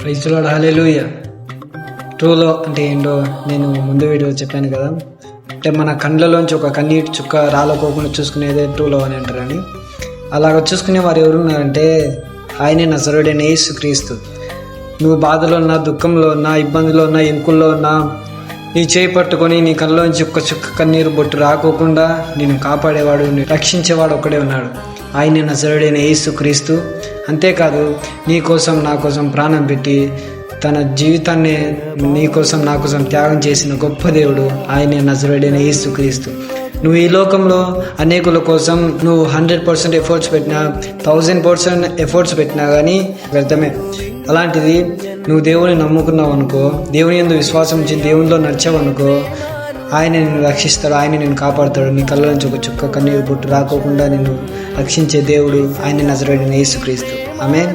Praise the lord, హల్లెలూయా. ట్రూలో అంటే ఏంటో నేను ముందు వీడియో చెప్పాను కదా, అంటే మన కళ్ళలోంచి ఒక కన్నీటి చుక్క రాలకోకుండా చూసుకునేదే ట్రూలో అని అంటారని. అలాగ చూసుకునే వారు ఎవరున్నారంటే ఆయనే నజరేయుడైన యేసుక్రీస్తు. నువ్వు బాధలో ఉన్నా, దుఃఖంలో ఉన్నా, ఇబ్బందిలో ఉన్నా, ఎంకుల్లో ఉన్నా, నీ చేయి పట్టుకొని నీ కళ్ళలోంచి ఒక్క చుక్క కన్నీరు బొట్టు రాకోకుండా నేను కాపాడేవాడు, రక్షించేవాడు ఒక్కడే ఉన్నాడు. ఆయనే నజరేయుడైన యేసుక్రీస్తు. అంతేకాదు నీ కోసం నా కోసం ప్రాణం పెట్టి తన జీవితాన్ని నీ కోసం నా కోసం త్యాగం చేసిన గొప్ప దేవుడు ఆయనే నజరేయుడైన యేసుక్రీస్తు. నువ్వు ఈ లోకంలో అనేకుల కోసం నువ్వు 100% ఎఫర్ట్స్ పెట్టినా, 1000% ఎఫర్ట్స్ పెట్టినా కానీ వ్యర్థమే. అలాంటిది నువ్వు దేవుని నమ్ముకున్నావు అనుకో, దేవుని యందు విశ్వాసం ఉంచి దేవునిలో నడిచావనుకో, ఆయన నిన్ను రక్షిస్తాడు, ఆయన నిన్ను కాపాడుతాడు. నీ కళ్ళ నుంచి ఒక చుక్క కన్నీరు బొట్టు రాకోకుండా నిన్ను రక్షించే దేవుడు ఆయన నజరేయుడైన యేసుక్రీస్తు. ఆమేన్.